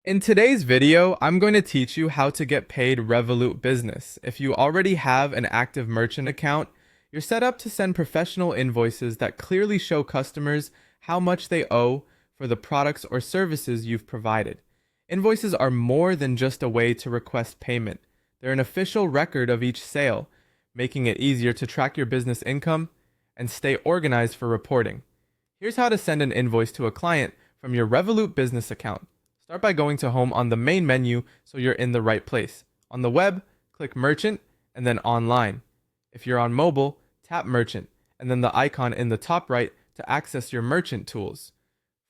In today's video, I'm going to teach you how to get paid Revolut Business. If you already have an active merchant account, you're set up to send professional invoices that clearly show customers how much they owe for the products or services you've provided. Invoices are more than just a way to request payment. They're an official record of each sale, making it easier to track your business income and stay organized for reporting. Here's how to send an invoice to a client from your Revolut Business account. Start by going to Home on the main menu so you're in the right place. On the web, click Merchant and then Online. If you're on mobile, tap Merchant and then the icon in the top right to access your merchant tools.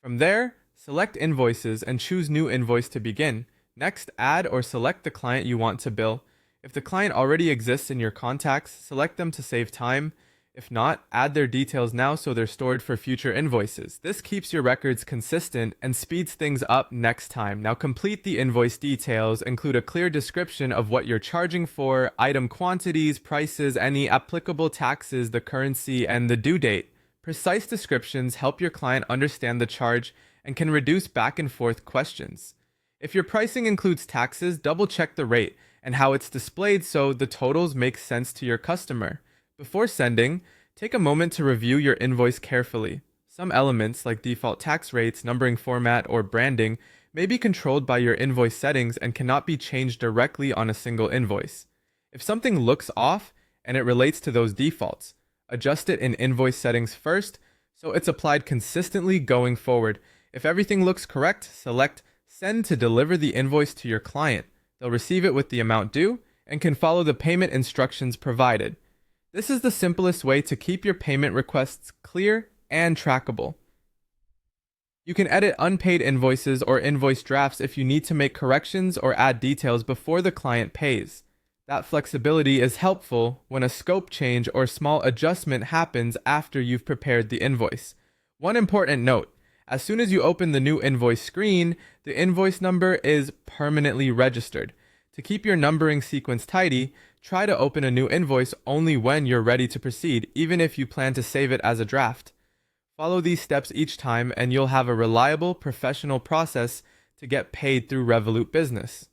From there, select Invoices and choose New Invoice to begin. Next, add or select the client you want to bill. If the client already exists in your contacts, select them to save time. If not, add their details now so they're stored for future invoices. This keeps your records consistent and speeds things up next time. Now complete the invoice details, include a clear description of what you're charging for, item quantities, prices, any applicable taxes, the currency, and the due date. Precise descriptions help your client understand the charge and can reduce back and forth questions. If your pricing includes taxes, double check the rate and how it's displayed so the totals make sense to your customer. Before sending, take a moment to review your invoice carefully. Some elements, like default tax rates, numbering format, or branding, may be controlled by your invoice settings and cannot be changed directly on a single invoice. If something looks off and it relates to those defaults, adjust it in invoice settings first so it's applied consistently going forward. If everything looks correct, select Send to deliver the invoice to your client. They'll receive it with the amount due and can follow the payment instructions provided. This is the simplest way to keep your payment requests clear and trackable. You can edit unpaid invoices or invoice drafts if you need to make corrections or add details before the client pays. That flexibility is helpful when a scope change or small adjustment happens after you've prepared the invoice. One important note: as soon as you open the new invoice screen, the invoice number is permanently registered. To keep your numbering sequence tidy, try to open a new invoice only when you're ready to proceed, even if you plan to save it as a draft. Follow these steps each time and you'll have a reliable, professional process to get paid through Revolut Business.